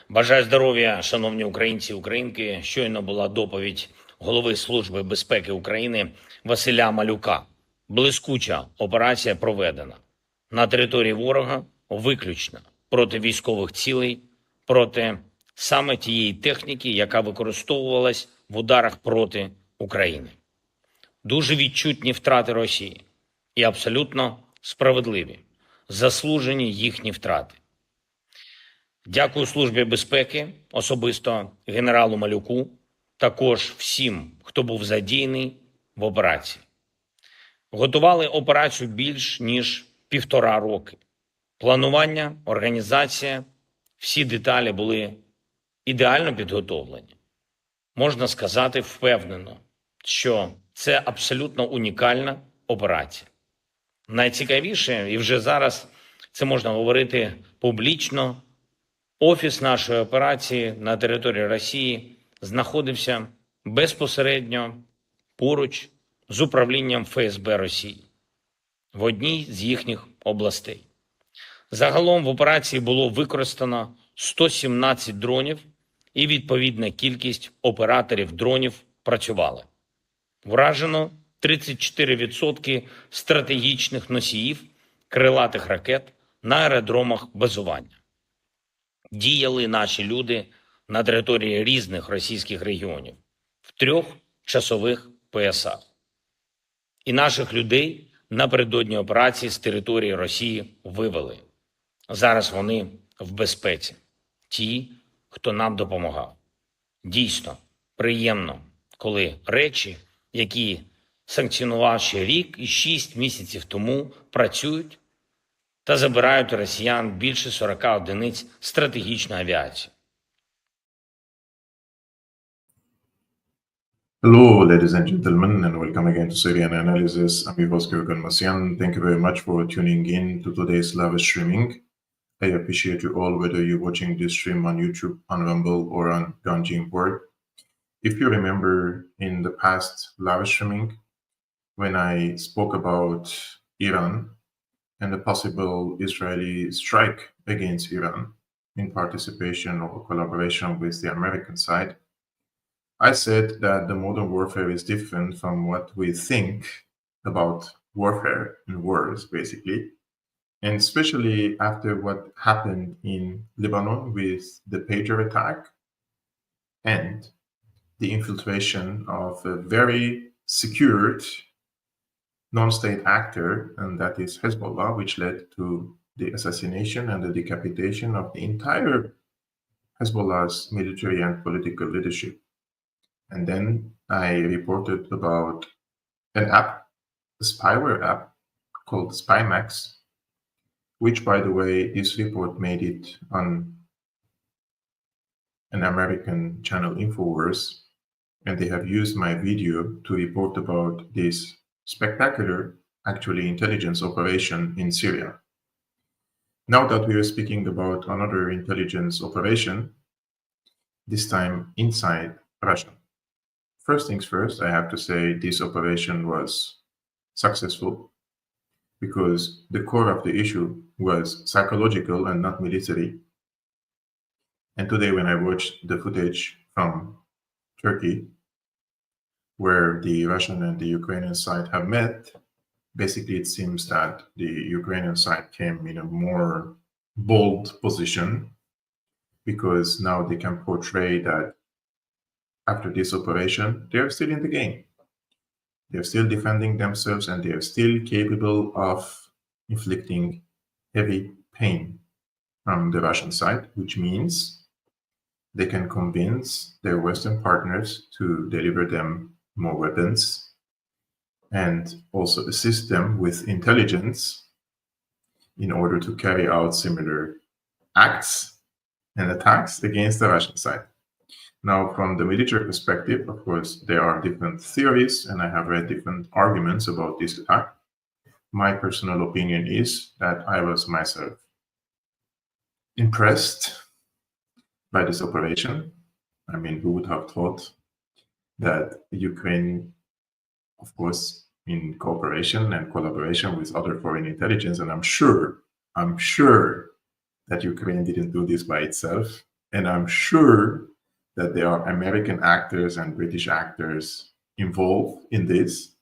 Бажаю здоров'я, шановні українці і українки. Щойно була доповідь голови Служби безпеки України Василя Малюка. Блискуча операція проведена на території ворога, виключно проти військових цілей, проти саме тієї техніки, яка використовувалась в ударах проти України. Дуже відчутні втрати Росії і абсолютно справедливі, заслужені їхні втрати. Дякую Службі безпеки, особисто генералу Малюку, також всім, хто був задіяний в операції. Готували операцію більш ніж 1,5 роки. Планування, організація, всі деталі були ідеально підготовлені. Можна сказати впевнено, що це абсолютно унікальна операція. Найцікавіше, і вже зараз це можна говорити публічно, офіс нашої операції на території Росії знаходився безпосередньо поруч з управлінням ФСБ Росії в одній з їхніх областей. Загалом в операції було використано 117 дронів і відповідна кількість операторів дронів працювали. Вражено 34% стратегічних носіїв крилатих ракет на аеродромах базування. Діяли наші люди на території різних російських регіонів в 3 часових поясах. І наших людей напередодні операції з території Росії вивели. Зараз вони в безпеці. Ті, хто нам допомагав. Дійсно, приємно, коли речі, які санкціонував ще рік і 6 місяців тому, працюють та забирають у росіян більше 40 одиниць стратегічної авіації. Hello, ladies and gentlemen, and welcome again to Syriana Analysis. I'm your host, Kevork Almassian. Thank you very much for tuning in to today's live streaming. I appreciate you all, whether you're watching this stream on YouTube, on Rumble, or on Ganjin Board. If you remember in the past live streaming, when I spoke about Iran and the possible Israeli strike against Iran in participation or collaboration with the American side, I said that the modern warfare is different from what we think about warfare and wars, basically. And especially after what happened in Lebanon with the pager attack and the infiltration of a very secured non-state actor, and that is Hezbollah, which led to the assassination and the decapitation of the entire Hezbollah's military and political leadership. And then I reported about an app, a spyware app called Spymax, which, by the way, this report made it on an American channel, Infowars, and they have used my video to report about this spectacular, actually, intelligence operation in Syria. Now that we are speaking about another intelligence operation, this time inside Russia. First things first, I have to say this operation was successful because the core of the issue was psychological and not military. And today when I watched the footage from Turkey, where the Russian and the Ukrainian side have met, basically it seems that the Ukrainian side came in a more bold position because now they can portray that after this operation, they are still in the game. They're still defending themselves and they are still capable of inflicting heavy pain from the Russian side, which means they can convince their Western partners to deliver them more weapons and also assist them with intelligence in order to carry out similar acts and attacks against the Russian side. Now, from the military perspective, of course, there are different theories, and I have read different arguments about this attack. My personal opinion is that I was myself impressed by this operation. I mean, who would have thought that Ukraine, of course, in cooperation and collaboration with other foreign intelligence, and I'm sure that Ukraine didn't do this by itself, And I'm sure that there are American actors and British actors involved in this.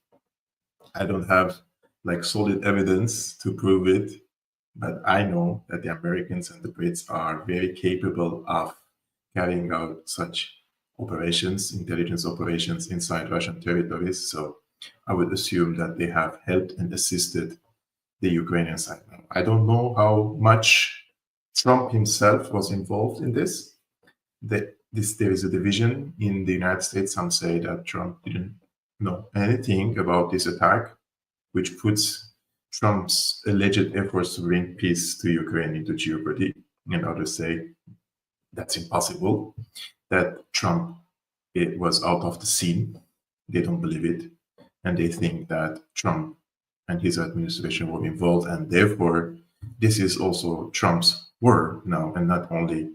I don't have like solid evidence to prove it, but I know that the Americans and the Brits are very capable of carrying out such operations, intelligence operations inside Russian territories. So I would assume that they have helped and assisted the Ukrainian side. Now, I don't know how much Trump himself was involved in this. There is a division in the United States. Some say that Trump didn't know anything about this attack, which puts Trump's alleged efforts to bring peace to Ukraine into jeopardy. And others say that's impossible, that Trump was out of the scene. They don't believe it. And they think that Trump and his administration were involved. And therefore, this is also Trump's war now, and not only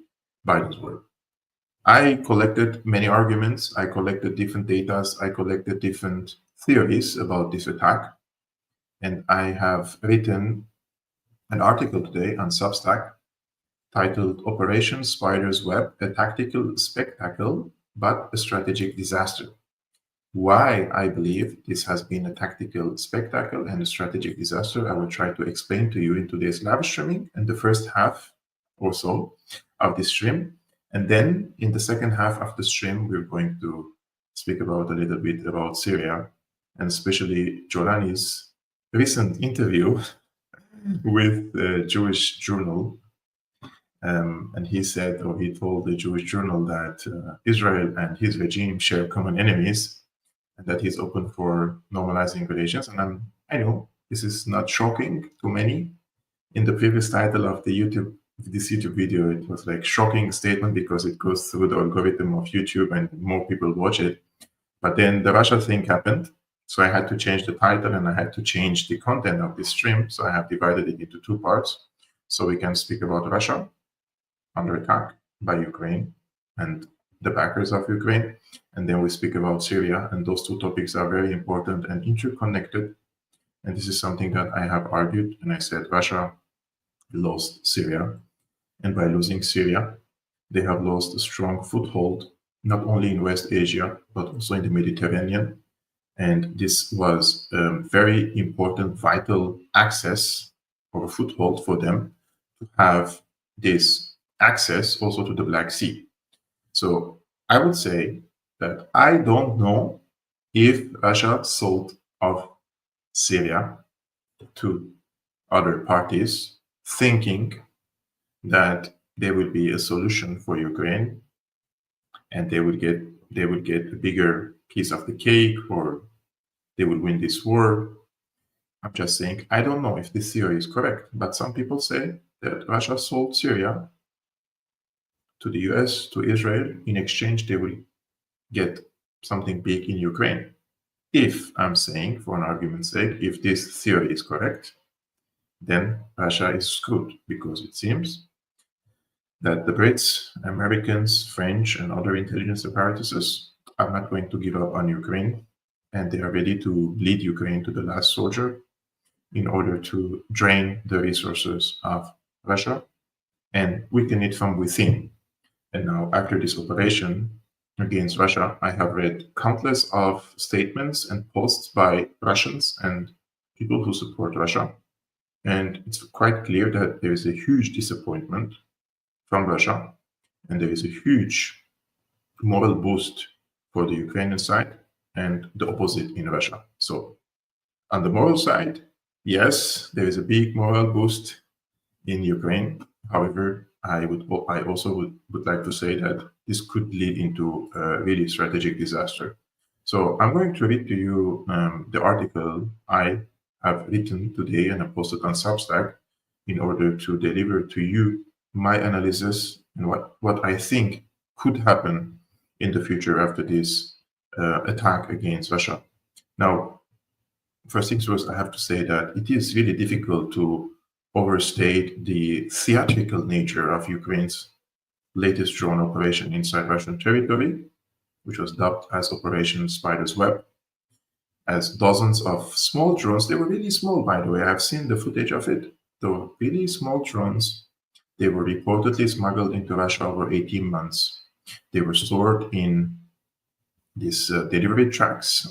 Biden's war. I collected many arguments. I collected different data. I collected different theories about this attack. And I have written an article today on Substack titled Operation Spider's Web, a tactical spectacle, but a strategic disaster. Why I believe this has been a tactical spectacle and a strategic disaster, I will try to explain to you in today's live streaming and the first half or so of this stream. And then in the second half of the stream, we're going to speak about a little bit about Syria, and especially Jolani's recent interview with the Jewish Journal. And he said, or he told the Jewish Journal that Israel and his regime share common enemies, and that he's open for normalizing relations. And I know this is not shocking to many. In the previous title of this YouTube video, it was like shocking statement because it goes through the algorithm of YouTube and more people watch it. But then the Russia thing happened. So I had to change the title and I had to change the content of this stream. So I have divided it into two parts. So we can speak about Russia under attack by Ukraine and the backers of Ukraine. And then we speak about Syria. And those two topics are very important and interconnected. And this is something that I have argued. And I said Russia lost Syria. And by losing Syria, they have lost a strong foothold, not only in West Asia, but also in the Mediterranean. And this was a very important, vital access or a foothold for them to have this access also to the Black Sea. So I would say that I don't know if Russia sold off Syria to other parties, thinking that there would be a solution for Ukraine and they would get a bigger piece of the cake, or they would win this war. I'm just saying, I don't know if this theory is correct, but some people say that Russia sold Syria to the US, to Israel. In exchange, they will get something big in Ukraine. If I'm saying, for an argument's sake, if this theory is correct, then Russia is screwed, because it seems that the Brits, Americans, French, and other intelligence apparatuses are not going to give up on Ukraine, and they are ready to bleed Ukraine to the last soldier in order to drain the resources of Russia and weaken it from within. And now, after this operation against Russia, I have read countless of statements and posts by Russians and people who support Russia. And it's quite clear that there is a huge disappointment from Russia, and there is a huge moral boost for the Ukrainian side and the opposite in Russia. So on the moral side, yes, there is a big moral boost in Ukraine. However, I also would like to say that this could lead into a really strategic disaster. So I'm going to read to you the article I have written today and I posted on Substack in order to deliver to you my analysis and what I think could happen in the future after this attack against Russia. Now, first things first, I have to say that it is really difficult to overstate the theatrical nature of Ukraine's latest drone operation inside Russian territory, which was dubbed as Operation Spider's Web, as dozens of small drones. They were really small, by the way. I've seen the footage of it. They were really small drones They were reportedly smuggled into Russia over 18 months. They were stored in these delivery trucks.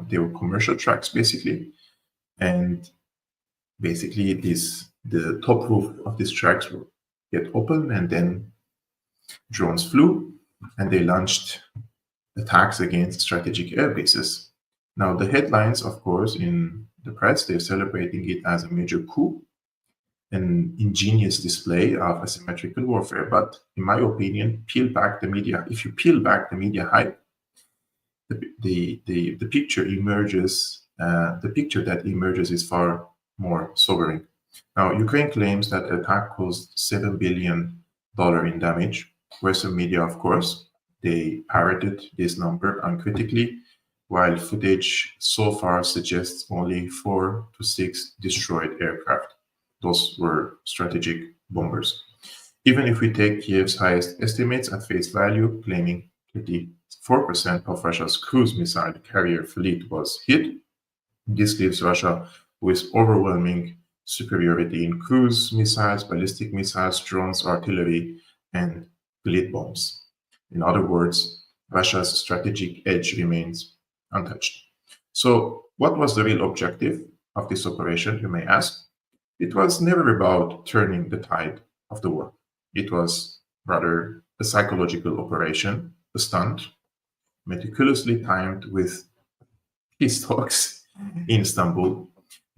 They were commercial trucks, basically. And basically, the top roof of these trucks will get open, and then drones flew, and they launched attacks against strategic air bases. Now, the headlines, of course, in the press, they're celebrating it as a major coup, an ingenious display of asymmetrical warfare. But in my opinion, peel back the media. If you peel back the media hype, the picture emerges. The picture that emerges is far more sobering. Now, Ukraine claims that the attack caused $7 billion in damage. Western media, of course, they parroted this number uncritically, while footage so far suggests only 4 to 6 destroyed aircraft. Those were strategic bombers. Even if we take Kiev's highest estimates at face value, claiming 34% of Russia's cruise missile carrier fleet was hit, this leaves Russia with overwhelming superiority in cruise missiles, ballistic missiles, drones, artillery, and lead bombs. In other words, Russia's strategic edge remains untouched. So, what was the real objective of this operation, you may ask? It was never about turning the tide of the war. It was rather a psychological operation, a stunt, meticulously timed with peace talks in Istanbul,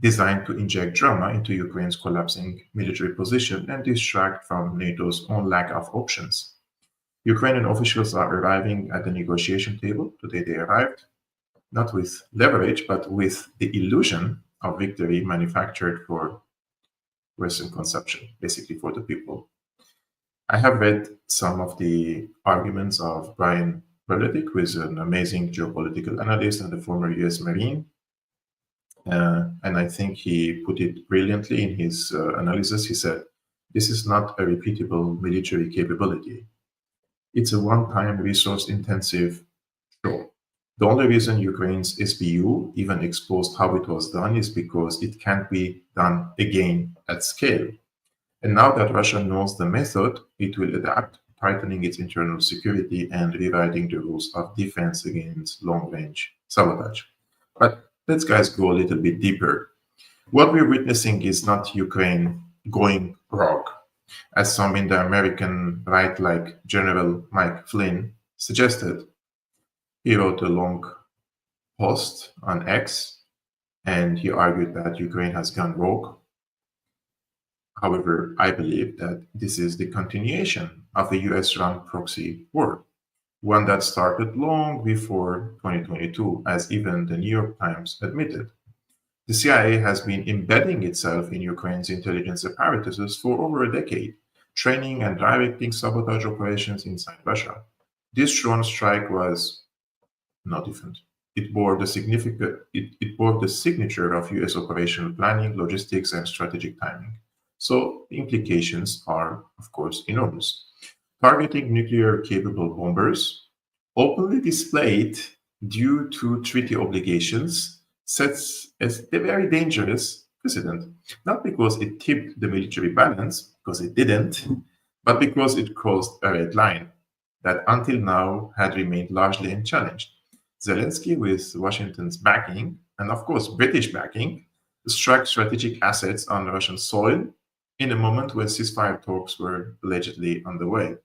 designed to inject drama into Ukraine's collapsing military position and distract from NATO's own lack of options. Ukrainian officials are arriving at the negotiation table. Today they arrived, not with leverage, but with the illusion of victory manufactured for Western consumption, basically for the people. I have read some of the arguments of Brian Berletic, who is an amazing geopolitical analyst and a former US Marine. And I think he put it brilliantly in his analysis. He said, this is not a repeatable military capability. It's a one-time resource-intensive show. The only reason Ukraine's SBU even exposed how it was done is because it can't be done again at scale. And now that Russia knows the method, it will adapt, tightening its internal security and rewriting the rules of defense against long-range sabotage. But let's guys go a little bit deeper. What we're witnessing is not Ukraine going rogue, as some in the American right, like General Mike Flynn, suggested. He wrote a long post on X, and he argued that Ukraine has gone rogue. However, I believe that this is the continuation of a US-run proxy war, one that started long before 2022, as even the New York Times admitted. The CIA has been embedding itself in Ukraine's intelligence apparatuses for over a decade, training and directing sabotage operations inside Russia. This drone strike was no different. It bore the signature of US operational planning, logistics, and strategic timing. So the implications are, of course, enormous. Targeting nuclear-capable bombers, openly displayed due to treaty obligations, sets as a very dangerous precedent. Not because it tipped the military balance, because it didn't, but because it crossed a red line that until now had remained largely unchallenged. Zelensky, with Washington's backing, and of course British backing, struck strategic assets on Russian soil in a moment when ceasefire talks were allegedly underway.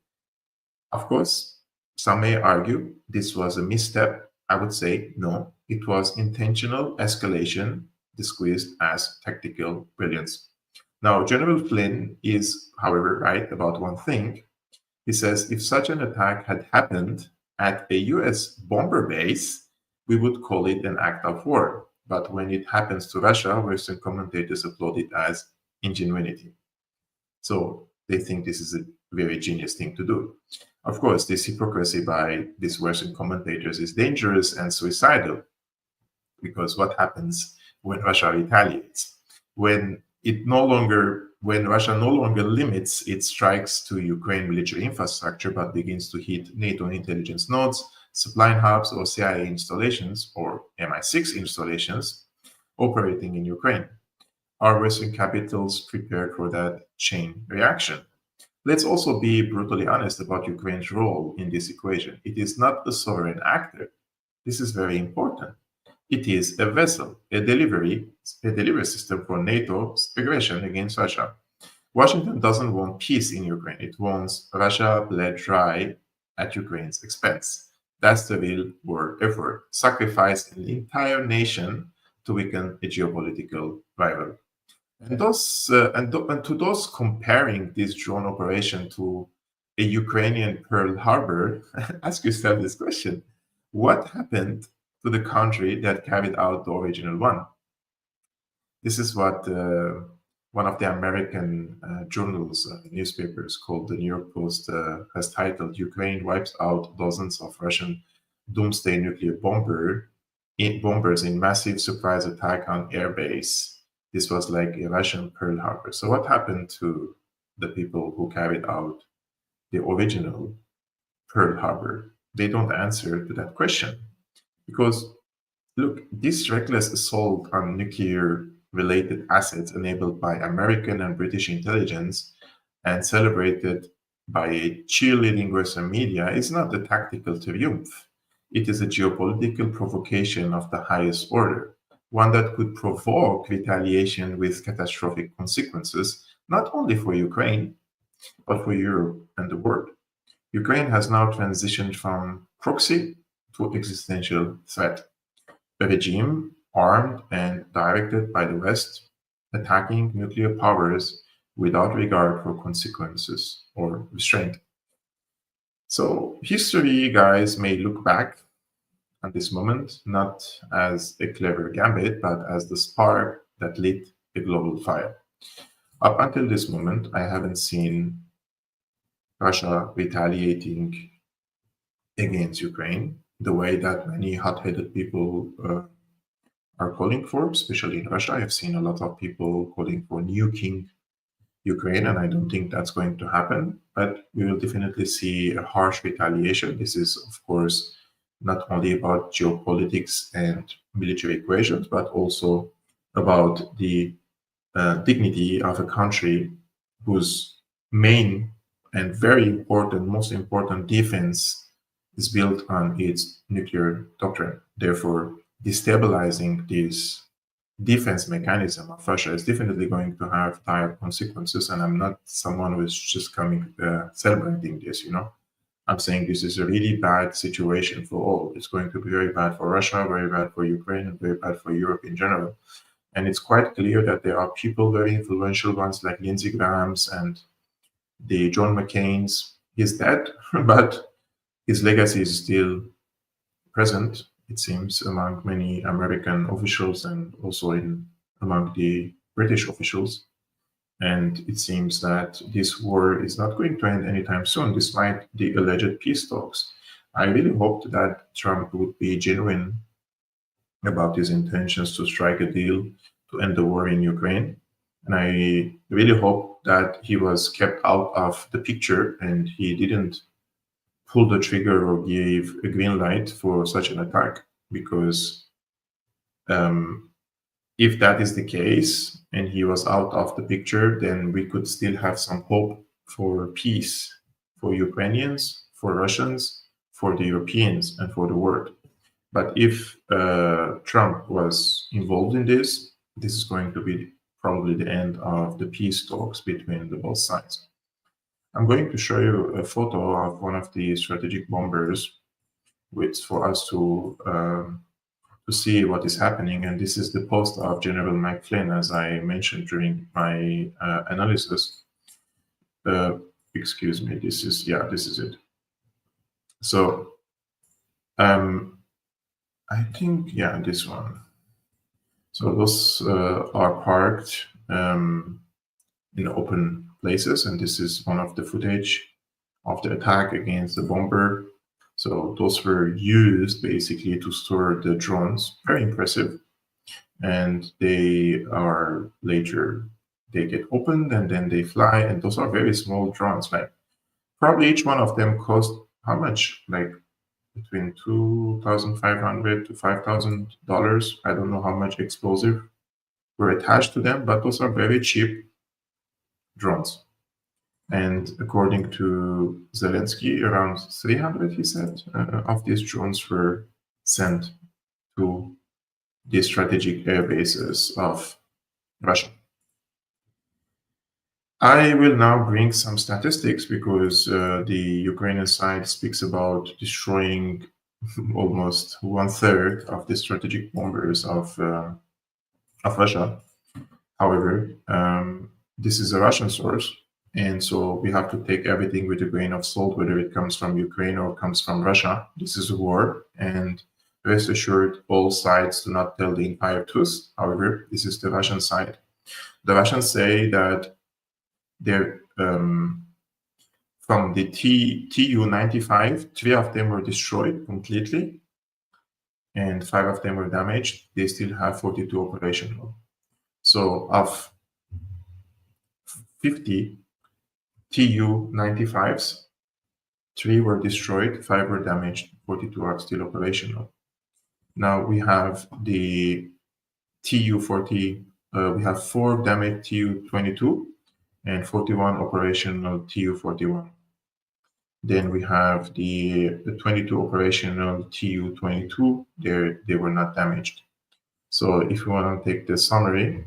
Of course, some may argue this was a misstep. I would say no, it was intentional escalation disguised as tactical brilliance. Now, General Flynn is, however, right about one thing. He says if such an attack had happened at a US bomber base, we would call it an act of war. But when it happens to Russia, Western commentators applaud it as ingenuity. So they think this is a very genius thing to do. Of course, this hypocrisy by these Western commentators is dangerous and suicidal, because what happens when Russia retaliates? When Russia no longer limits its strikes to Ukraine military infrastructure, but begins to hit NATO intelligence nodes, supply hubs, or CIA installations, or MI6 installations operating in Ukraine. Are Western capitals prepared for that chain reaction? Let's also be brutally honest about Ukraine's role in this equation. It is not a sovereign actor. This is very important. It is a vessel, a delivery system for NATO's aggression against Russia. Washington doesn't want peace in Ukraine. It wants Russia bled dry at Ukraine's expense. That's the real war effort. Sacrifice an entire nation to weaken a geopolitical rival. And to those comparing this drone operation to a Ukrainian Pearl Harbor, ask yourself this question: what happened to the country that carried out the original one? This is what one of the American newspapers called the New York Post has titled "Ukraine wipes out dozens of Russian doomsday nuclear bombers in massive surprise attack on airbase." This was like a Russian Pearl Harbor. So what happened to the people who carried out the original Pearl Harbor? They don't answer to that question because look, this reckless assault on nuclear related assets enabled by American and British intelligence and celebrated by a cheerleading Western media is not a tactical triumph. It is a geopolitical provocation of the highest order, one that could provoke retaliation with catastrophic consequences, not only for Ukraine, but for Europe and the world. Ukraine has now transitioned from proxy to existential threat. A regime armed and directed by the West, attacking nuclear powers without regard for consequences or restraint. So, history, guys, may look back at this moment not as a clever gambit, but as the spark that lit a global fire. Up until this moment, I haven't seen Russia retaliating against Ukraine the way that many hot-headed people are calling for, especially in Russia. I've seen a lot of people calling for nuking Ukraine, and I don't think that's going to happen. But we will definitely see a harsh retaliation. This is, of course, not only about geopolitics and military equations, but also about the dignity of a country whose main and very important, most important defense is built on its nuclear doctrine. Therefore, destabilizing this defense mechanism of Russia is definitely going to have dire consequences. And I'm not someone who is just coming celebrating this, I'm saying this is a really bad situation for all. It's going to be very bad for Russia, very bad for Ukraine, and very bad for Europe in general. And it's quite clear that there are people, very influential ones like Lindsey Graham's and the John McCain's. He's dead, but his legacy is still present, it seems, among many American officials and also among the British officials. And it seems that this war is not going to end anytime soon, despite the alleged peace talks. I really hoped that Trump would be genuine about his intentions to strike a deal to end the war in Ukraine. And I really hope that he was kept out of the picture and he didn't pull the trigger or gave a green light for such an attack. Because if that is the case and he was out of the picture, then we could still have some hope for peace for Ukrainians, for Russians, for the Europeans, and for the world. But if Trump was involved in this, this is going to be probably the end of the peace talks between the both sides. I'm going to show you a photo of one of the strategic bombers, which for us to see what is happening. And this is the post of General Mike Flynn, as I mentioned during my analysis. Excuse me, this is it. So I think, this one. So those are parked in open places, and this is one of the footage of the attack against the bomber. So those were used basically to store the drones. Very impressive. And they get opened and then they fly. And those are very small drones. Like probably each one of them cost how much? Like between $2,500 to $5,000. I don't know how much explosive were attached to them, but those are very cheap drones. And according to Zelensky, around 300, he said, of these drones were sent to the strategic air bases of Russia. I will now bring some statistics because the Ukrainian side speaks about destroying almost 1/3 of the strategic bombers of Russia. However, this is a Russian source, and so we have to take everything with a grain of salt, whether it comes from Ukraine or comes from Russia. This is a war, and rest assured, all sides do not tell the entire truth. However, this is the Russian side. The Russians say that they're from the Tu-95, 3 of them were destroyed completely, and 5 of them were damaged. They still have 42 operational. So of 50 Tu-95s, 3 were destroyed, 5 were damaged, 42 are still operational. Now we have the Tu-40, we have 4 damaged Tu-22 and 41 operational Tu-41. Then we have the 22 operational Tu-22, they were not damaged. So if you want to take the summary,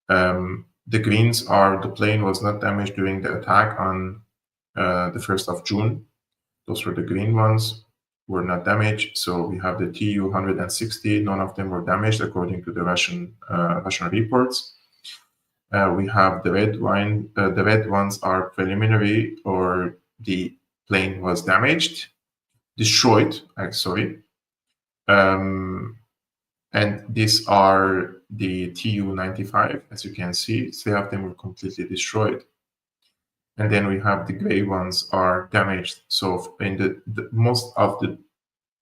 the greens are the plane was not damaged during the attack on the 1st of June. Those were the green ones, were not damaged. So we have the Tu-160, none of them were damaged according to the Russian reports. We have the red one. The red ones are preliminary, or the plane was destroyed. Sorry. And these are the Tu-95. As you can see, 3 of them were completely destroyed. And then we have the gray ones are damaged. So in the most of the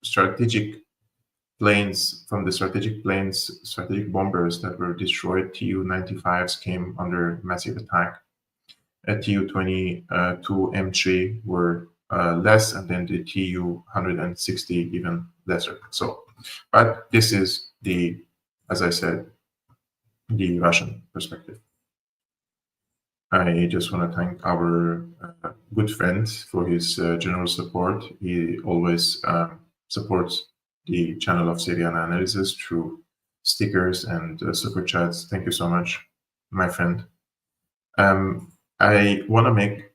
strategic planes, from the strategic bombers that were destroyed, Tu-95s came under massive attack. Tu-22 M3 were less, and then the Tu-160 even lesser. So, but this is the, as I said, the Russian perspective. I just want to thank our good friend for his general support. He always supports the channel of Syriana Analysis through stickers and super chats. Thank you so much, my friend. I want to make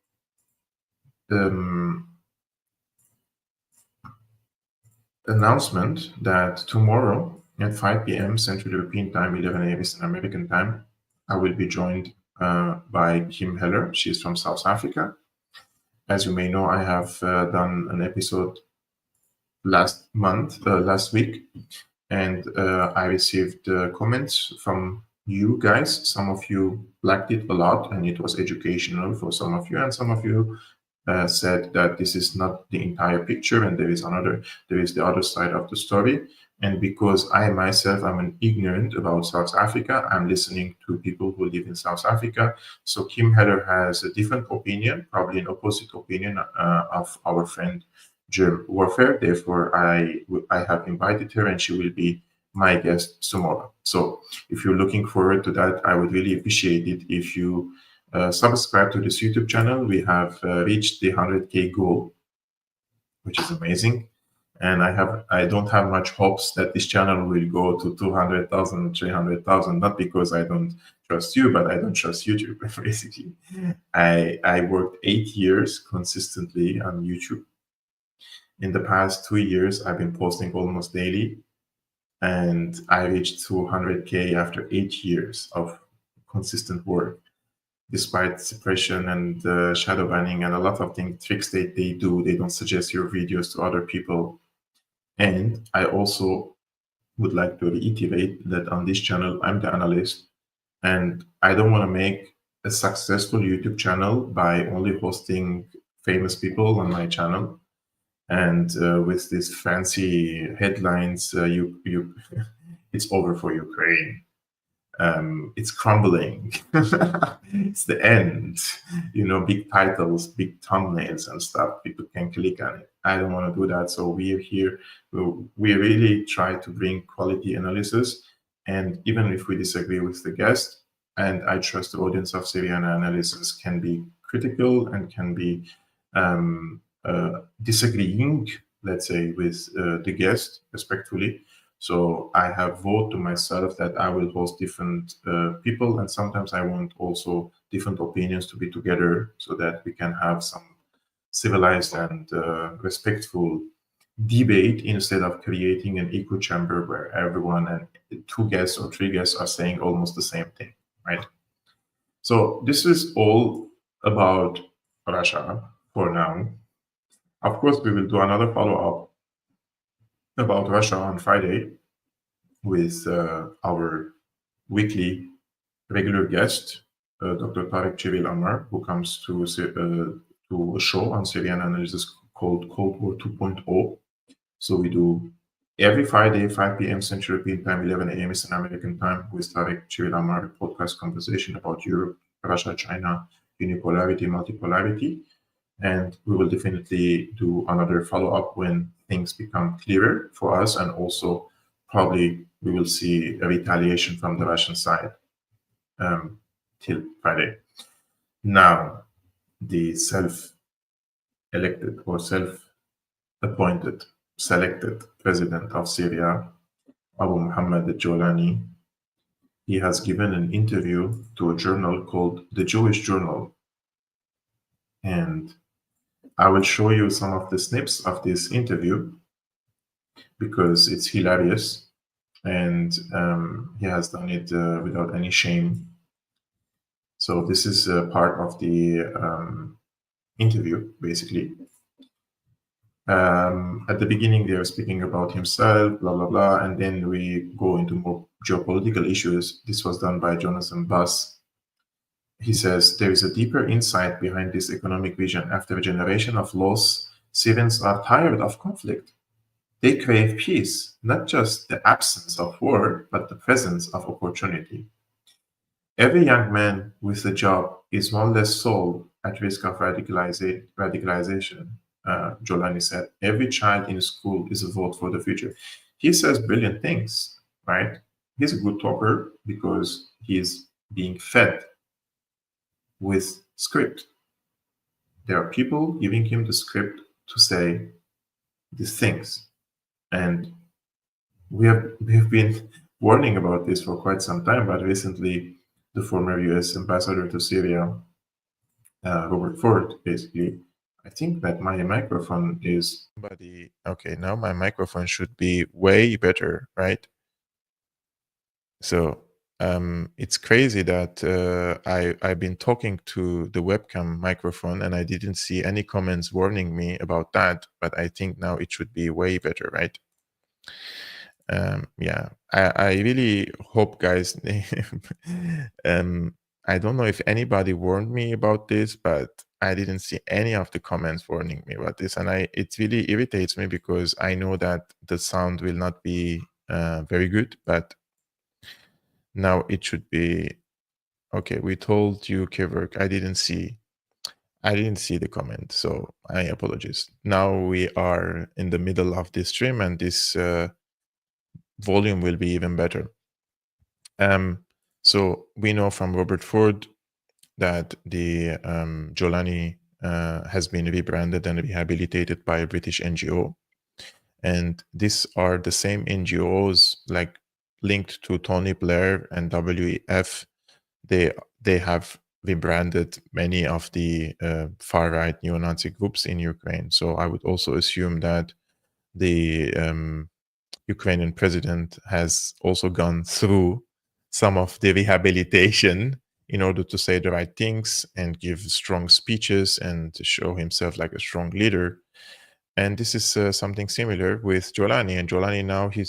announcement that tomorrow at 5 p.m. Central European Time, 11 a.m. Eastern American Time, I will be joined by Kim Heller. She's from South Africa. As you may know, I have done an episode last week, and I received comments from you guys. Some of you liked it a lot, and it was educational for some of you, and some of you said that this is not the entire picture, and there is the other side of the story. And because I myself am an ignorant about South Africa, I'm listening to people who live in South Africa. So Kim Heller has a different opinion, probably an opposite opinion of our friend Germ Warfare. Therefore, I have invited her, and she will be my guest tomorrow. So if you're looking forward to that, I would really appreciate it if you subscribe to this YouTube channel. We have reached the 100K goal, which is amazing. And I don't have much hopes that this channel will go to 200,000, 300,000, not because I don't trust you, but I don't trust YouTube, basically. I worked 8 years consistently on YouTube. In the past 2 years, I've been posting almost daily, and I reached 200K after 8 years of consistent work, despite suppression and shadow banning and a lot of tricks they do. They don't suggest your videos to other people. And I also would like to reiterate that on this channel, I'm the analyst, and I don't want to make a successful YouTube channel by only hosting famous people on my channel. And with these fancy headlines, it's over for Ukraine. It's crumbling. It's the end. Big titles, big thumbnails and stuff. People can click on it. I don't want to do that. So we're here. We really try to bring quality analysis. And even if we disagree with the guest, and I trust the audience of Syriana Analysis can be critical and can be disagreeing, let's say, with the guest respectfully. So I have vowed to myself that I will host different people, and sometimes I want also different opinions to be together so that we can have some civilized and respectful debate instead of creating an echo chamber where everyone and two guests or three guests are saying almost the same thing, right? So this is all about Russia for now. Of course, we will do another follow-up about Russia on Friday with our weekly regular guest, Dr. Tarek Civil Amar, who comes to a show on Syriana Analysis called Cold War 2.0. So we do every Friday, 5 p.m. Central European Time, 11 a.m. Eastern American Time, with Tarek Civil Amar, a podcast conversation about Europe, Russia, China, unipolarity, multipolarity. And we will definitely do another follow-up when things become clearer for us, and also probably we will see a retaliation from the Russian side till Friday. Now, the self-elected or self-appointed, selected president of Syria, Abu Muhammad al-Jolani, he has given an interview to a journal called the Jewish Journal. And I will show you some of the snips of this interview because it's hilarious, and he has done it without any shame. So this is part of the interview, basically. At the beginning, they are speaking about himself, blah, blah, blah, and then we go into more geopolitical issues. This was done by Jonathan Buss. He says, there is a deeper insight behind this economic vision. After a generation of loss, Syrians are tired of conflict. They crave peace, not just the absence of war, but the presence of opportunity. Every young man with a job is one less soul at risk of radicalization, Jolani said. Every child in school is a vote for the future. He says brilliant things, right? He's a good talker because he's being fed with script. There are people giving him the script to say these things. And we have been warning about this for quite some time, but recently the former US ambassador to Syria, Robert Ford, basically, I think that my microphone is... Okay, now my microphone should be way better, right? So it's crazy that I've been talking to the webcam microphone and I didn't see any comments warning me about that, but I think now it should be way better, right? Yeah, I really hope, guys. I don't know if anybody warned me about this, but I didn't see any of the comments warning me about this, and it really irritates me because I know that the sound will not be very good, but now it should be okay. We told you, Kevork. I didn't see the comment, so I apologize. Now we are in the middle of this stream, and this volume will be even better. So we know from Robert Ford that the Jolani has been rebranded and rehabilitated by a British NGO. And these are the same NGOs like linked to Tony Blair and WEF. They have rebranded many of the far-right neo-Nazi groups in Ukraine. So I would also assume that the Ukrainian president has also gone through some of the rehabilitation in order to say the right things and give strong speeches and to show himself like a strong leader. And this is something similar with Jolani. And Jolani now he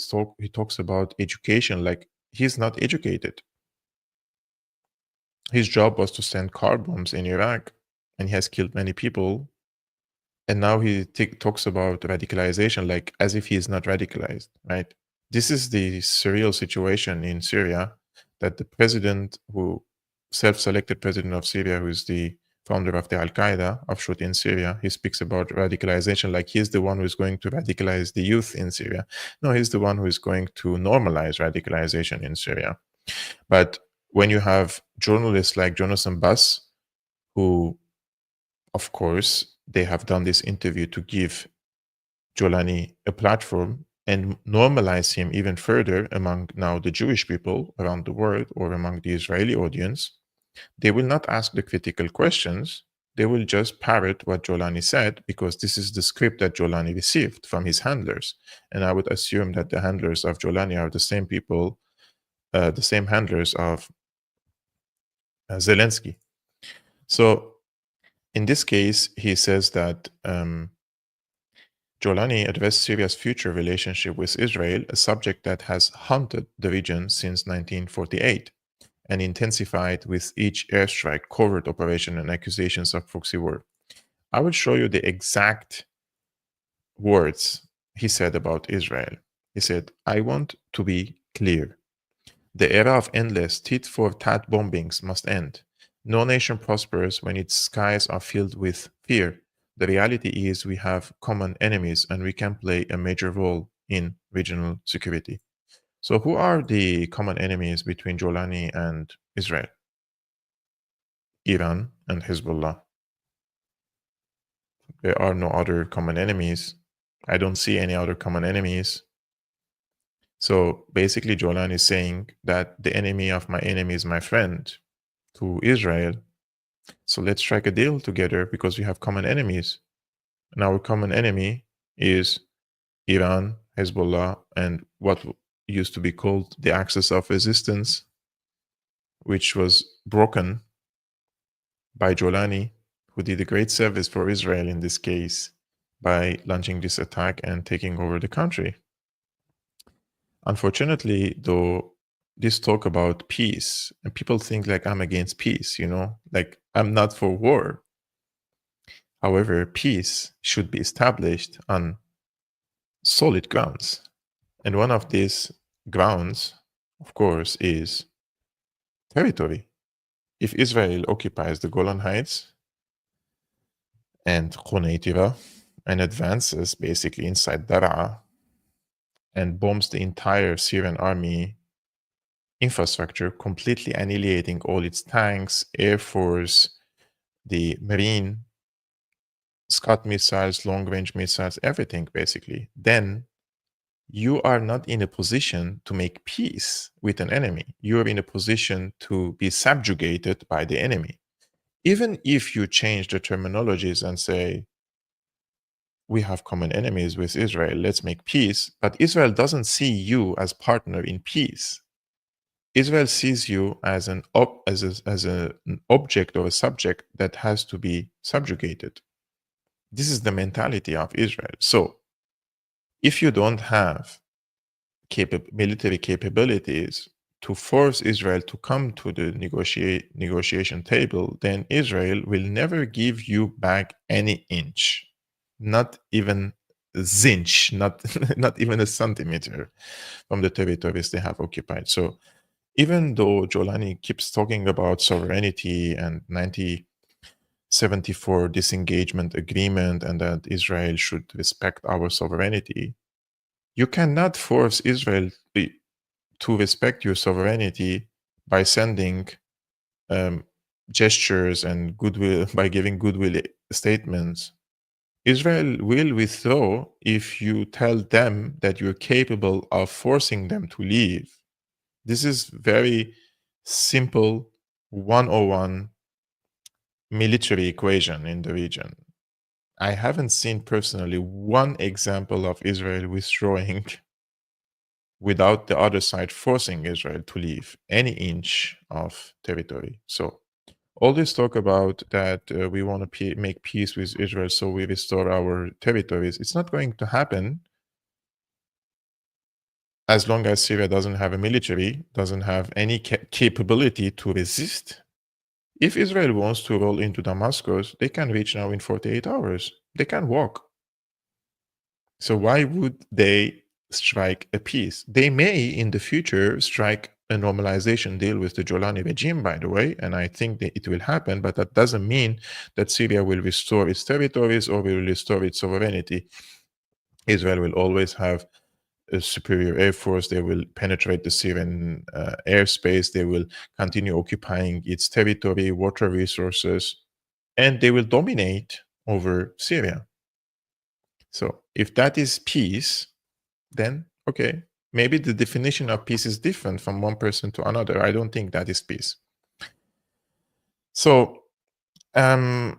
talks about education like he's not educated. His job was to send car bombs in Iraq, and he has killed many people. And now he talks about radicalization like as if he is not radicalized, right? This is the surreal situation in Syria, that the president who self-selected president of Syria, who is the founder of the Al-Qaeda offshoot in Syria, he speaks about radicalization like he's the one who is going to radicalize the youth in Syria. No, he's the one who is going to normalize radicalization in Syria. But when you have journalists like Jonathan Buss, who of course, they have done this interview to give Jolani a platform and normalize him even further among now the Jewish people around the world or among the Israeli audience. They will not ask the critical questions. They will just parrot what Jolani said because this is the script that Jolani received from his handlers. And I would assume that the handlers of Jolani are the same people, the same handlers of Zelensky. So in this case, he says that Jolani addressed Syria's future relationship with Israel, a subject that has haunted the region since 1948 and intensified with each airstrike, covert operation, and accusations of proxy war. I will show you the exact words he said about Israel. He said, I want to be clear. The era of endless tit-for-tat bombings must end. No nation prospers when its skies are filled with fear. The reality is we have common enemies and we can play a major role in regional security. So who are the common enemies between Jolani and Israel? Iran and Hezbollah. There are no other common enemies. I don't see any other common enemies. So basically, Jolani is saying that the enemy of my enemy is my friend to Israel. So let's strike a deal together because we have common enemies. And our common enemy is Iran, Hezbollah, and what used to be called the axis of resistance, which was broken by Jolani, who did a great service for Israel in this case by launching this attack and taking over the country. Unfortunately, though, this talk about peace, and people think like I'm against peace, like I'm not for war. However, peace should be established on solid grounds. And one of these grounds, of course, is territory. If Israel occupies the Golan Heights and Quneitira and advances basically inside Daraa and bombs the entire Syrian army infrastructure, completely annihilating all its tanks, air force, the marine, Scud missiles, long-range missiles, everything basically, then you are not in a position to make peace with an enemy. You are in a position to be subjugated by the enemy. Even if you change the terminologies and say, we have common enemies with Israel, let's make peace, but Israel doesn't see you as partner in peace. Israel sees you as an object or a subject that has to be subjugated. This is the mentality of Israel. So if you don't have military capabilities to force Israel to come to the negotiation table, then Israel will never give you back any inch, not even a zinch, not even a centimeter from the territories they have occupied. So even though Jolani keeps talking about sovereignty and 1974 disengagement agreement and that Israel should respect our sovereignty, you cannot force Israel to respect your sovereignty by sending gestures and goodwill, by giving goodwill statements. Israel will withdraw if you tell them that you're capable of forcing them to leave. This is very simple 101 military equation in the region. I haven't seen personally one example of Israel withdrawing without the other side forcing Israel to leave any inch of territory. So all this talk about that we want to make peace with Israel so we restore our territories, it's not going to happen as long as Syria doesn't have a military, doesn't have any capability to resist. If Israel wants to roll into Damascus, they can reach now in 48 hours. They can walk. So why would they strike a peace? They may in the future strike a normalization deal with the Jolani regime, by the way, and I think that it will happen, but that doesn't mean that Syria will restore its territories or will restore its sovereignty. Israel will always have a superior air force. They will penetrate the Syrian airspace. They will continue occupying its territory, water resources. and they will dominate over Syria. So if that is peace, then okay, maybe the definition of peace is different from one person to another. I don't think that is peace. So now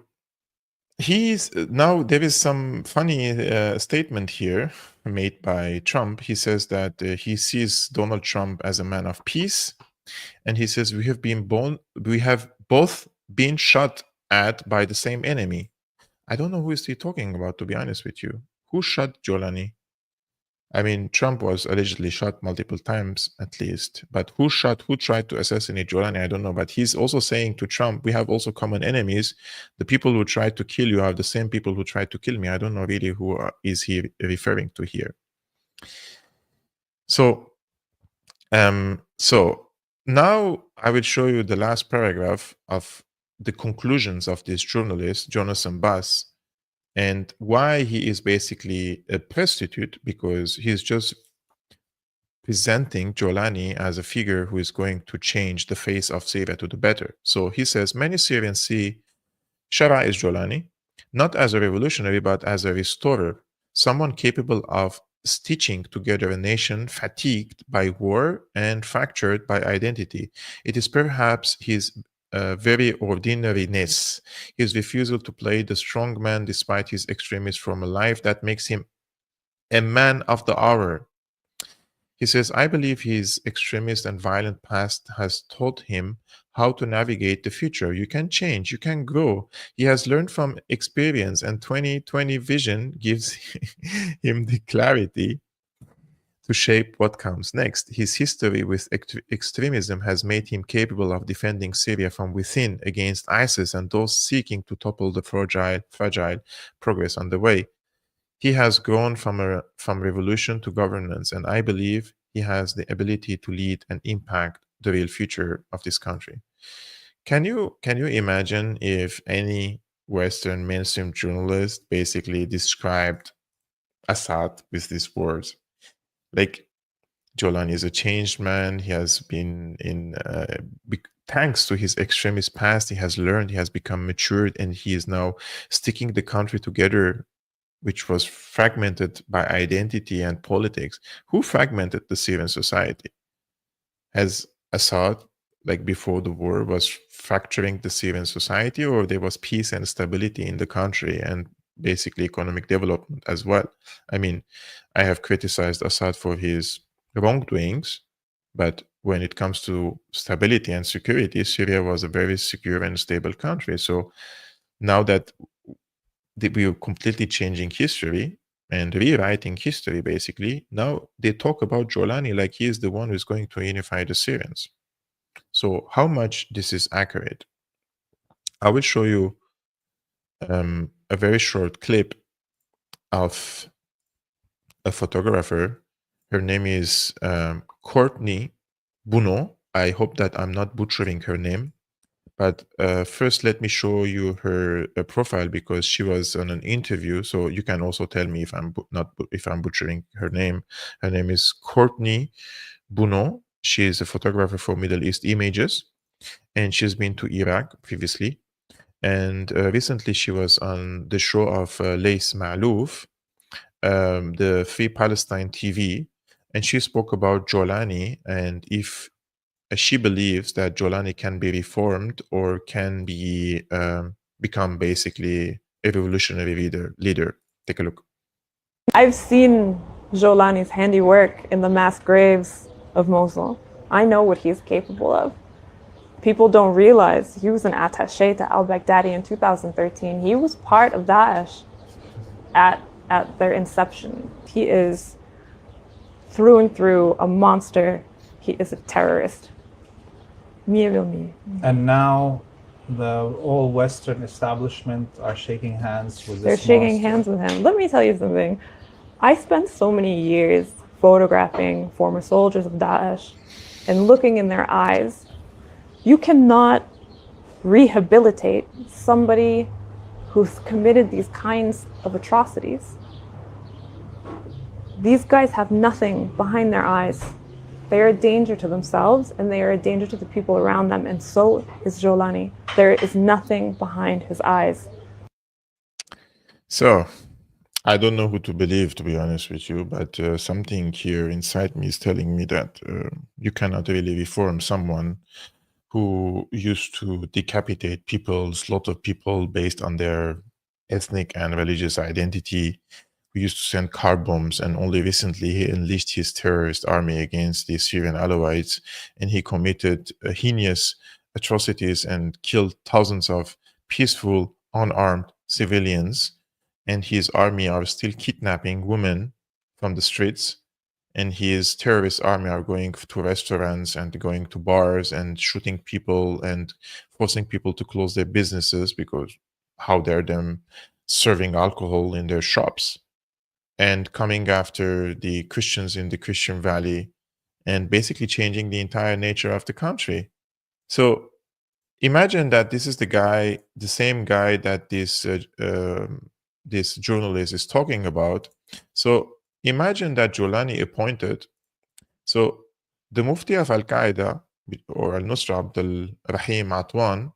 there is some funny statement here made by Trump. He says that he sees Donald Trump as a man of peace, and he says we have both been shot at by the same enemy. I don't know who is he talking about, to be honest with you. Who shot Jolani? I mean, Trump was allegedly shot multiple times at least, but who tried to assassinate Jolani? I don't know. But he's also saying to Trump, we have also common enemies. The people who tried to kill you are the same people who tried to kill me. I don't know really who is he referring to here. So now I will show you the last paragraph of the conclusions of this journalist, Jonathan Bass, and why he is basically a prostitute, because he's just presenting Jolani as a figure who is going to change the face of Syria to the better. So he says, many Syrians see Shara is Jolani, not as a revolutionary, but as a restorer, someone capable of stitching together a nation fatigued by war and fractured by identity. It is perhaps his very ordinariness, his refusal to play the strong man despite his extremist former life, that makes him a man of the hour. He says, I believe his extremist and violent past has taught him how to navigate the future. You can change, you can grow. He has learned from experience, and 2020 vision gives him the clarity to shape what comes next. His history with extremism has made him capable of defending Syria from within against ISIS and those seeking to topple the fragile progress on the way. He has grown from revolution to governance, and I believe he has the ability to lead and impact the real future of this country. Can you imagine if any Western mainstream journalist basically described Assad with these words? Like, Jolani is a changed man. He has been thanks to his extremist past, he has learned, he has become matured, and he is now sticking the country together, which was fragmented by identity and politics. Who fragmented the Syrian society? Has Assad, like before the war, was fracturing the Syrian society, or there was peace and stability in the country and basically economic development as well? I mean, I have criticized Assad for his wrongdoings, but when it comes to stability and security, Syria was a very secure and stable country. So now that we are completely changing history and rewriting history, basically, now they talk about Jolani like he is the one who is going to unify the Syrians. So how much this is accurate? I will show you a very short clip of a photographer. Her name is Courtney Buno. I hope that I'm not butchering her name. But first, let me show you her profile, because she was on an interview. So you can also tell me if I'm butchering her name. Her name is Courtney Buno. She is a photographer for Middle East Images, and she's been to Iraq previously. And recently, she was on the show of Lays Ma'louf, the Free Palestine TV, and she spoke about Jolani and if she believes that Jolani can be reformed or can be become basically a revolutionary leader. Take a look. I've seen Jolani's handiwork in the mass graves of Mosul. I know what he's capable of. People don't realize he was an attaché to al-Baghdadi in 2013. He was part of Daesh at their inception. He is through and through a monster. He is a terrorist. And now the all Western establishment are shaking hands with this They're shaking hands with him. Let me tell you something. I spent so many years photographing former soldiers of Daesh and looking in their eyes. You cannot rehabilitate somebody who's committed these kinds of atrocities. These guys have nothing behind their eyes. They are a danger to themselves, and they are a danger to the people around them, and so is Jolani. There is nothing behind his eyes. So, I don't know who to believe, to be honest with you, but something here inside me is telling me that you cannot really reform someone who used to decapitate people, slaughter people based on their ethnic and religious identity, who used to send car bombs, and only recently he unleashed his terrorist army against the Syrian Alawites, and he committed heinous atrocities and killed thousands of peaceful, unarmed civilians, and his army are still kidnapping women from the streets, and his terrorist army are going to restaurants and going to bars and shooting people and forcing people to close their businesses because how dare them serving alcohol in their shops, and coming after the Christians in the Christian Valley and basically changing the entire nature of the country. So imagine that this is the same guy that this journalist is talking about. So imagine that Jolani appointed. So the Mufti of Al-Qaeda or Al-Nusra Abdul Rahim Atwan,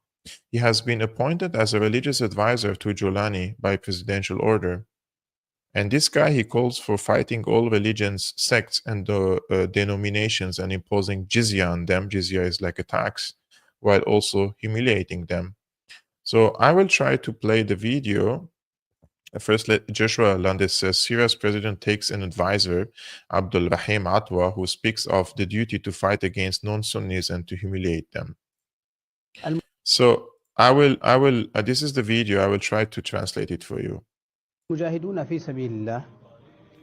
he has been appointed as a religious advisor to Jolani by presidential order. And this guy, he calls for fighting all religions, sects, and denominations and imposing jizya on them. Jizya is like a tax, while also humiliating them. So I will try to play the video. First, let Joshua Landis says, Syria's president takes an advisor, Abdul Rahim Atwa, who speaks of the duty to fight against non-Sunnis and to humiliate them. So this is the video. I will try to translate it for you. مجاهدون في سبيل الله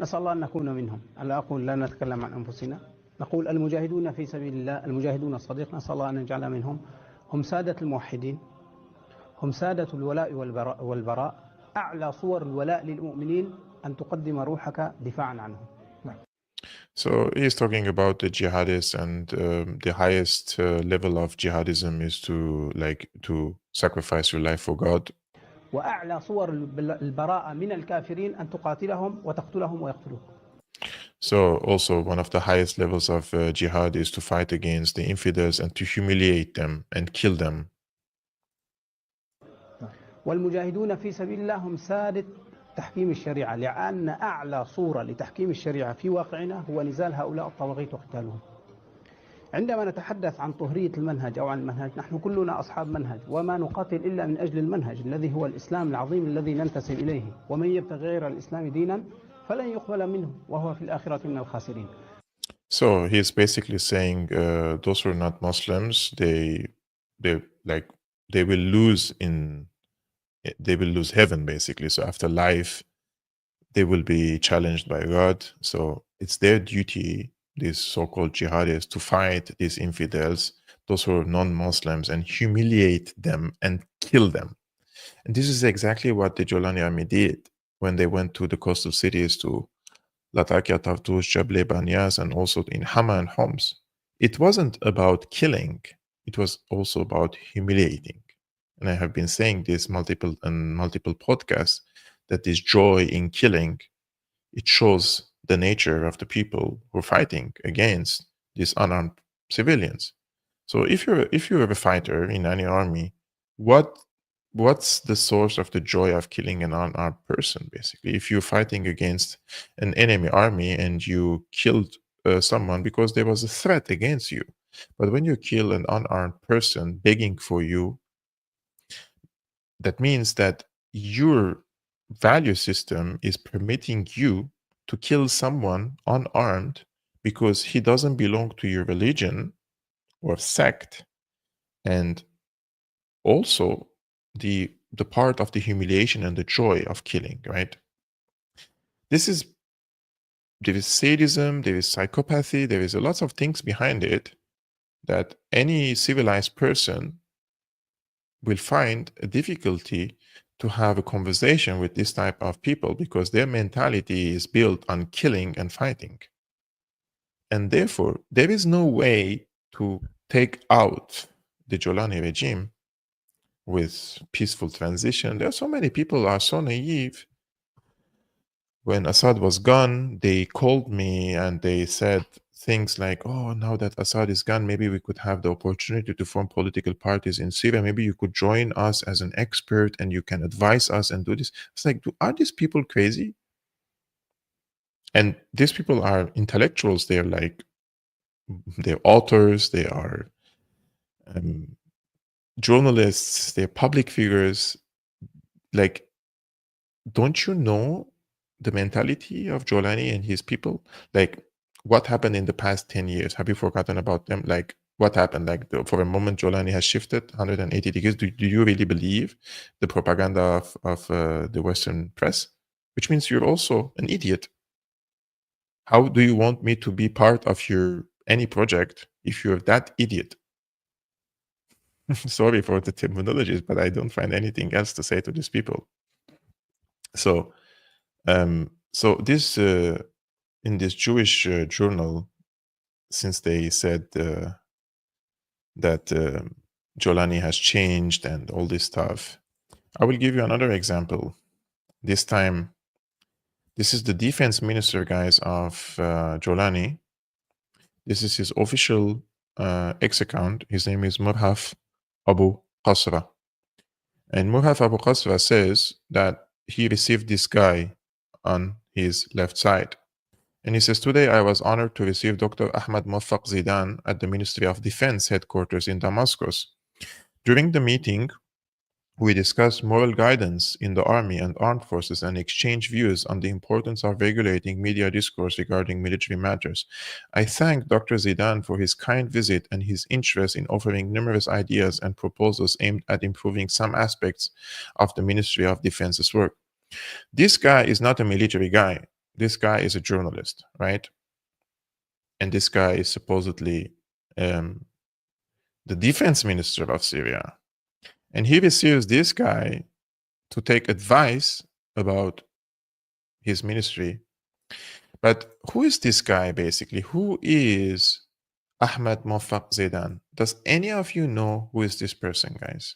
نسأل الله أن نكون منهم. ألا أقول لا نتكلم عن أنفسنا، نقول المجاهدون في سبيل الله، المجاهدون الصديق، نسأل الله أن نجعل منهم. هم سادة الموحدين، هم سادة الولاء والبراء. أعلى صور الولاء للمؤمنين أن تقدم روحك دفاعا عنهم. So he is talking about the jihadists, and the highest level of jihadism is to sacrifice your life for God. وأعلى صور البراءة من الكافرين أن تقاتلهم وتقتلهم ويقتلوك. So also one of the highest levels of jihad is to fight against the infidels and to humiliate them and kill them. والمجاهدون في سبيل الله هم سادة تحكيم الشريعة، لأن أعلى صورة لتحكيم الشريعة في واقعنا هو نزال هؤلاء الطواغيت وقتالهم. عندما نتحدث عن طهرية المنهج أو عن المنهج، نحن كلنا أصحاب منهج، وما نقاتل إلا من أجل المنهج الذي هو الإسلام العظيم الذي ننتسب إليه، ومن يبتغي غير الإسلام دينا فلن يقبل منه وهو في الآخرة من الخاسرين. So he's basically saying those who are not Muslims, they will lose heaven basically. So after life, they will be challenged by God. So it's their duty, these so-called jihadists, to fight these infidels, those who are non-Muslims, and humiliate them and kill them. And this is exactly what the Jolani army did when they went to the coastal cities, to Latakia, Tartus, Jable, Banyas, and also in Hama and Homs. It wasn't about killing, it was also about humiliating. And I have been saying this multiple podcasts, that this joy in killing, it shows the nature of the people who are fighting against these unarmed civilians. So if you're a fighter in any army, what's the source of the joy of killing an unarmed person? Basically, if you're fighting against an enemy army and you killed someone because there was a threat against you, but when you kill an unarmed person begging for you, that means that your value system is permitting you to kill someone unarmed because he doesn't belong to your religion or sect. And also the part of the humiliation and the joy of killing, right? There is sadism, there is psychopathy, there is a lot of things behind it that any civilized person will find a difficulty to have a conversation with this type of people, because their mentality is built on killing and fighting. And therefore, there is no way to take out the Jolani regime with peaceful transition. There are so many people are so naive. When Assad was gone, they called me and they said things like, oh, now that Assad is gone, maybe we could have the opportunity to form political parties in Syria. Maybe you could join us as an expert and you can advise us and do this. It's like, are these people crazy? And these people are intellectuals. They're authors, they are journalists, they're public figures. Like, don't you know the mentality of Jolani and his people? Like, what happened in the past 10 years? Have you forgotten about them? Like, what happened? Like, for a moment, Jolani has shifted 180 degrees. Do you really believe the propaganda of the Western press? Which means you're also an idiot. How do you want me to be part of your any project if you're that idiot? Sorry for the terminologies, but I don't find anything else to say to these people. So, this in this Jewish journal, since they said that Jolani has changed and all this stuff, I will give you another example. This time, this is the defense minister, guys, of Jolani. This is his official X account. His name is Murhaf Abu Qasra. And Murhaf Abu Qasra says that he received this guy on his left side. And he says, today I was honored to receive Dr. Ahmad Muwaffaq Zidan at the Ministry of Defense headquarters in Damascus. During the meeting, we discussed moral guidance in the army and armed forces and exchanged views on the importance of regulating media discourse regarding military matters. I thank Dr. Zidan for his kind visit and his interest in offering numerous ideas and proposals aimed at improving some aspects of the Ministry of Defense's work. This guy is not a military guy. This guy is a journalist, right? And this guy is supposedly the defense minister of Syria. And he receives this guy to take advice about his ministry. But who is this guy, basically? Who is Ahmad Muwaffaq Zidan? Does any of you know who is this person, guys?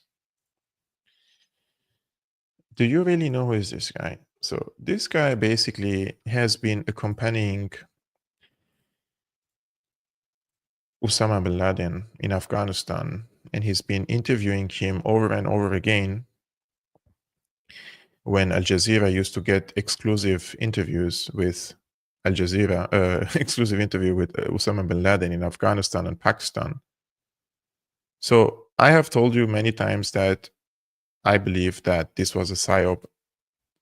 Do you really know who is this guy? So this guy basically has been accompanying Osama bin Laden in Afghanistan, and he's been interviewing him over and over again when Al Jazeera used to get exclusive interviews with Al Jazeera, exclusive interview with Osama bin Laden in Afghanistan and Pakistan. So I have told you many times that I believe that this was a psyop.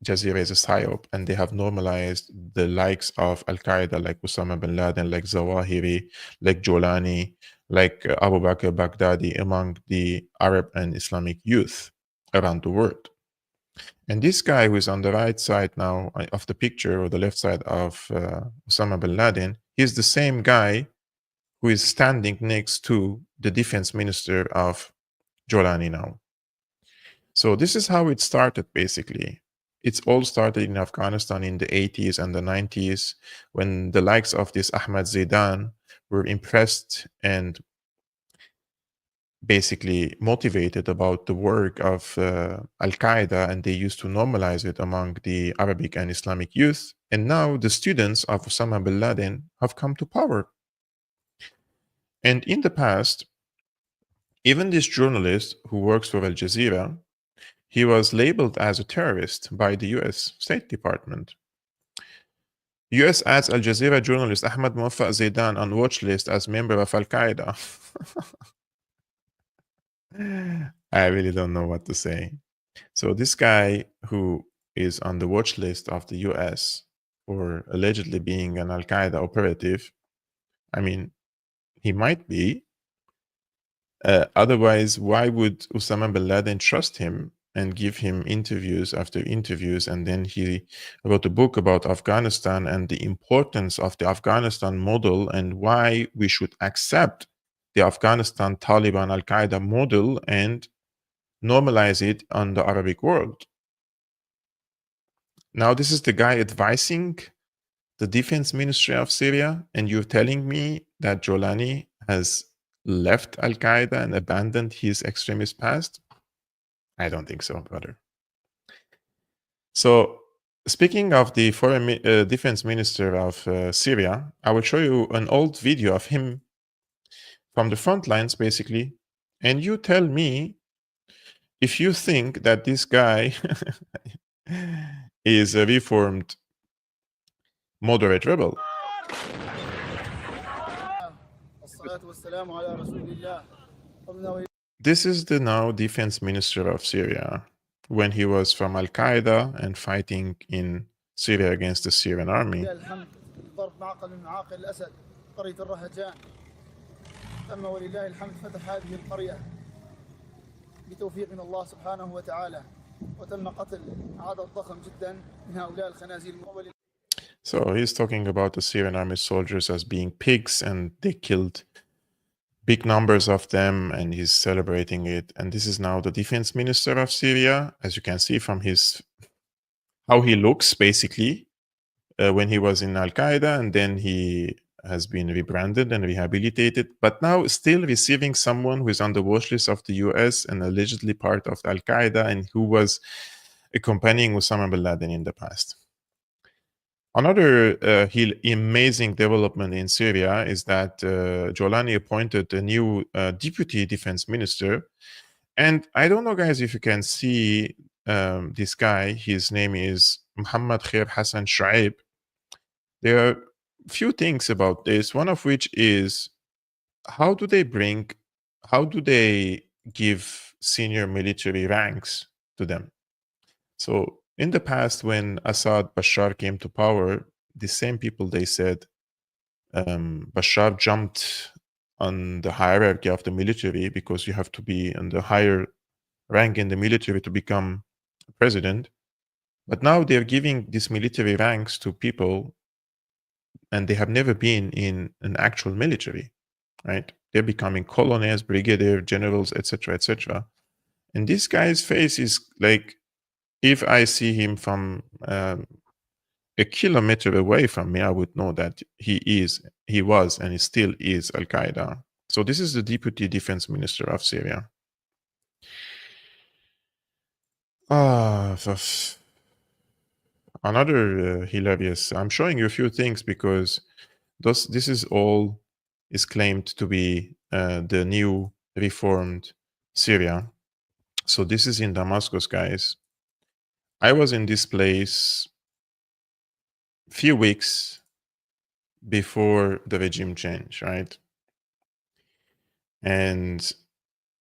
Jazeera is a psyop, and they have normalized the likes of Al-Qaeda, like Osama bin Laden, like Zawahiri, like Jolani, like Abu Bakr Baghdadi among the Arab and Islamic youth around the world. And this guy who is on the right side now of the picture, or the left side of Osama bin Laden, he's the same guy who is standing next to the defense minister of Jolani now. So this is how it started, basically. It's all started in Afghanistan in the 80s and the 90s, when the likes of this Ahmad Zidan were impressed and basically motivated about the work of Al-Qaeda, and they used to normalize it among the Arabic and Islamic youth. And now the students of Osama bin Laden have come to power. And in the past, even this journalist who works for Al Jazeera, he was labeled as a terrorist by the US State Department. US adds Al Jazeera journalist Ahmad Muwaffaq Zidan on watch list as member of Al-Qaeda. I really don't know what to say. So this guy who is on the watch list of the US for allegedly being an Al-Qaeda operative, I mean, he might be. Otherwise, why would Osama bin Laden trust him and give him interviews after interviews? And then he wrote a book about Afghanistan and the importance of the Afghanistan model and why we should accept the Afghanistan Taliban Al-Qaeda model and normalize it on the Arabic world. Now, this is the guy advising the defense ministry of Syria, and you're telling me that Jolani has left Al-Qaeda and abandoned his extremist past? I don't think so, brother. So Speaking of the defense minister of Syria, I will show you an old video of him from the front lines, basically, and you tell me if you think that this guy is a reformed moderate rebel. This is the now defense minister of Syria when he was from Al Qaeda and fighting in Syria against the Syrian army. بتوفيق من الله سبحانه وتعالى وتم قتل عدد ضخم جدا من هؤلاء الخنازير. So he's talking about the Syrian army soldiers as being pigs, and they killed big numbers of them, and he's celebrating it. And this is now the defense minister of Syria, as you can see from his how he looks, basically, when he was in Al Qaeda, and then he has been rebranded and rehabilitated, but now still receiving someone who is on the watch list of the US and allegedly part of Al Qaeda and who was accompanying Osama bin Laden in the past. Another amazing development in Syria is that Jolani appointed a new deputy defense minister. And I don't know, guys, if you can see this guy. His name is Muhammad Khair Hassan Shuaib. There are few things about this, one of which is how do they give senior military ranks to them? So in the past, when Assad Bashar came to power, the same people, they said Bashar jumped on the hierarchy of the military because you have to be in the higher rank in the military to become president. But now they're giving these military ranks to people and they have never been in an actual military, right? They're becoming colonels, brigadier generals, etc., etc. And this guy's face is like, if I see him from a kilometer away from me, I would know that he was, and he still is Al Qaeda. So this is the deputy defense minister of Syria. Another hilarious. I'm showing you a few things because this is all is claimed to be the new reformed Syria. So this is in Damascus, guys. I was in this place a few weeks before the regime change, right? And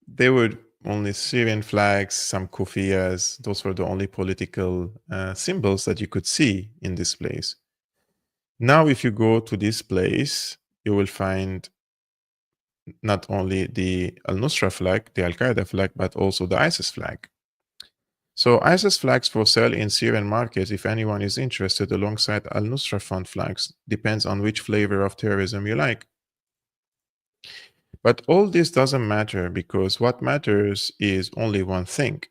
there were only Syrian flags, some kufiyas. Those were the only political symbols that you could see in this place. Now, if you go to this place, you will find not only the Al-Nusra flag, the Al-Qaeda flag, but also the ISIS flag. So ISIS flags for sale in Syrian markets, if anyone is interested, alongside Al-Nusra Front flags. Depends on which flavor of terrorism you like. But all this doesn't matter because what matters is only one thing.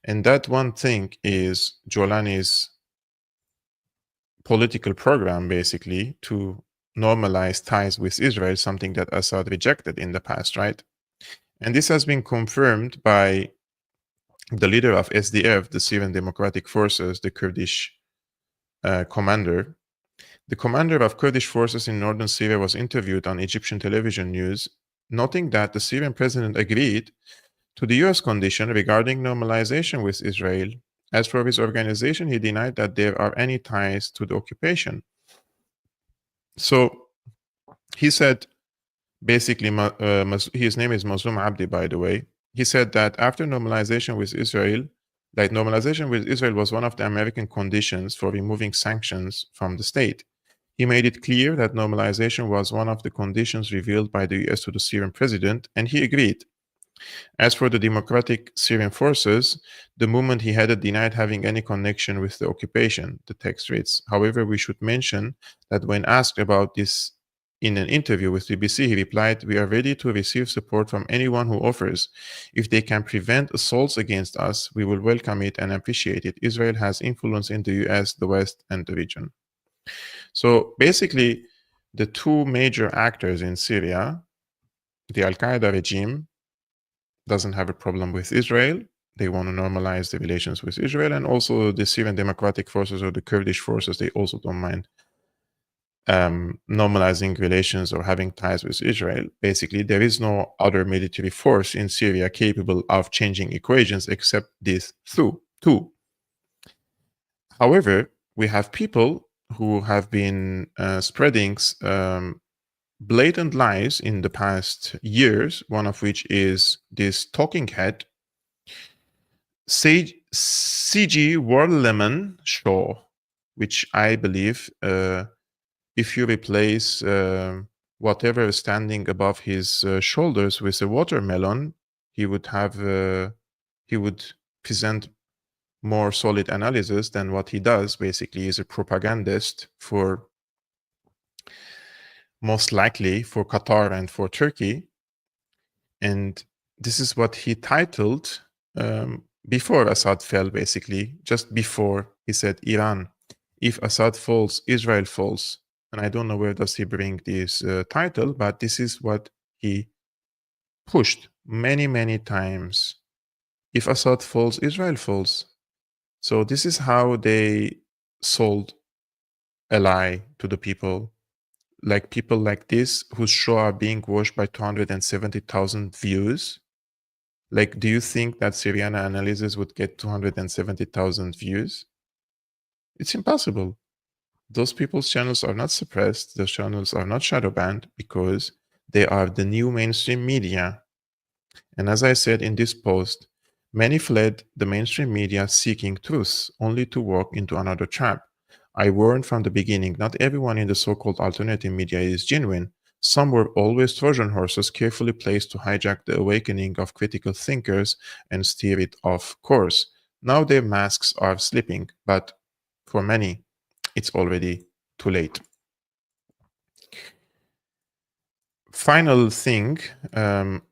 And that one thing is Jolani's political program, basically, to normalize ties with Israel, something that Assad rejected in the past, right? And this has been confirmed by the leader of SDF, the Syrian Democratic Forces, the Kurdish commander. The commander of Kurdish forces in northern Syria was interviewed on Egyptian television news, noting that the Syrian president agreed to the US condition regarding normalization with Israel. As for his organization, he denied that there are any ties to the occupation. So he said, basically, his name is Mazloum Abdi, by the way. He said that after normalization with Israel, like normalization with Israel was one of the American conditions for removing sanctions from the state. He made it clear that normalization was one of the conditions revealed by the US to the Syrian president, and he agreed. As for the Democratic Syrian Forces, the movement he headed denied having any connection with the occupation, the text reads. However, we should mention that when asked about this in an interview with BBC, he replied, "We are ready to receive support from anyone who offers. If they can prevent assaults against us, we will welcome it and appreciate it. Israel has influence in the US, the West, and the region." So basically, the two major actors in Syria, the Al-Qaeda regime, doesn't have a problem with Israel, They want to normalize the relations with Israel, and also the Syrian Democratic Forces or the Kurdish forces, they also don't mind normalizing relations or having ties with Israel. Basically, there is no other military force in Syria capable of changing equations except these two. However, we have people who have been spreading blatant lies in the past years, one of which is this talking head, C.G. Warleman Shaw, which I believe if you replace whatever is standing above his shoulders with a watermelon, he would present more solid analysis than what he does. Basically, is a propagandist for, most likely, for Qatar and for Turkey. And this is what he titled before Assad fell, basically, just before he said, Iran, if Assad falls, Israel falls. And I don't know where does he bring this title, but this is what he pushed many, many times. If Assad falls, Israel falls. So this is how they sold a lie to the people. Like people like this, whose show are being watched by 270,000 views. Like, do you think that Syriana Analysis would get 270,000 views? It's impossible. Those people's channels are not suppressed. Those channels are not shadow banned because they are the new mainstream media. And as I said in this post, many fled the mainstream media seeking truth, only to walk into another trap. I warned from the beginning, not everyone in the so-called alternative media is genuine. Some were always Trojan horses carefully placed to hijack the awakening of critical thinkers and steer it off course. Now their masks are slipping, but for many, it's already too late. Final thing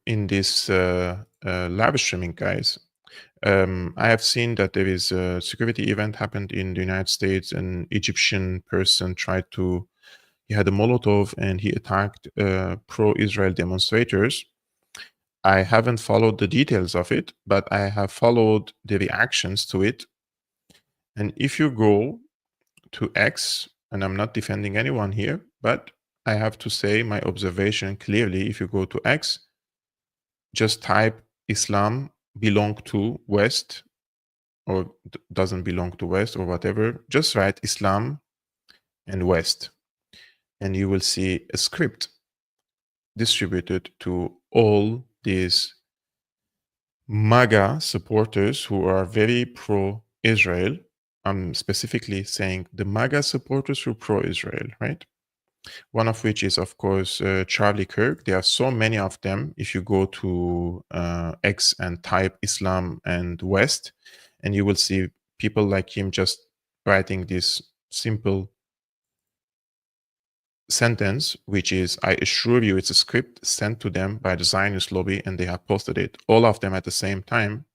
in this live streaming, guys, I have seen that there is a security event happened in the United States. An Egyptian person he had a Molotov and he attacked pro-Israel demonstrators. I haven't followed the details of it, but I have followed the reactions to it. And if you go to X, and I'm not defending anyone here, but I have to say my observation clearly, if you go to X, just type Islam belong to West or doesn't belong to West or whatever, just write Islam and West, and you will see a script distributed to all these MAGA supporters who are very pro-Israel. I'm specifically saying the MAGA supporters who are pro-Israel, right? One of which is, of course, Charlie Kirk. There are so many of them. If you go to X and type Islam and West, and you will see people like him just writing this simple sentence, which is, I assure you it's a script sent to them by the Zionist lobby, and they have posted it, all of them at the same time.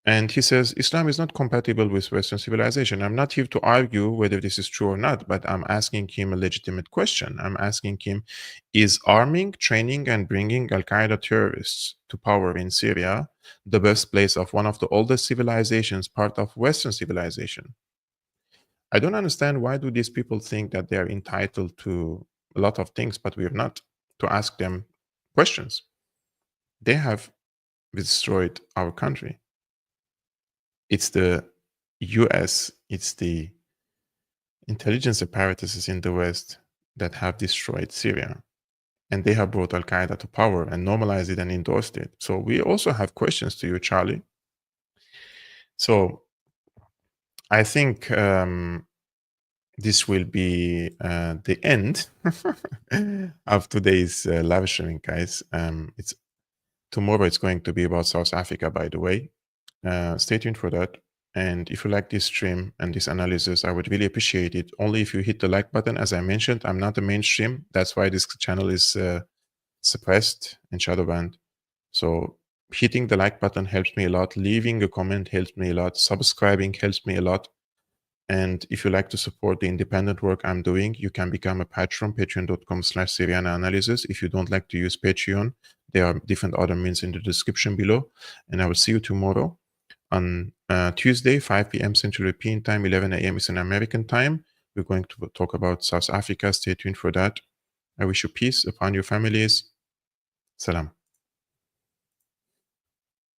And he says, Islam is not compatible with Western civilization. I'm not here to argue whether this is true or not, but I'm asking him a legitimate question. I'm asking him, is arming, training, and bringing Al-Qaeda terrorists to power in Syria the birthplace of one of the oldest civilizations, part of Western civilization? I don't understand, why do these people think that they are entitled to a lot of things, but we are not, to ask them questions? They have destroyed our country. It's the US, it's the intelligence apparatuses in the West that have destroyed Syria. And they have brought Al-Qaeda to power and normalized it and endorsed it. So we also have questions to you, Charlie. So I think this will be the end of today's live streaming, guys. Tomorrow it's going to be about South Africa, by the way. Stay tuned for that. And if you like this stream and this analysis, I would really appreciate it. Only if you hit the like button. As I mentioned, I'm not a mainstream. That's why this channel is suppressed and shadow banned. So hitting the like button helps me a lot. Leaving a comment helps me a lot. Subscribing helps me a lot. And if you like to support the independent work I'm doing, you can become a patron, patreon.com/Syriana Analysis. If you don't like to use Patreon, There are different other means in the description below. And I will see you tomorrow on Tuesday, 5 p.m. Central European Time, 11 a.m. Eastern American Time. We're going to talk about South Africa. Stay tuned for that. I wish you peace upon your families. Salam.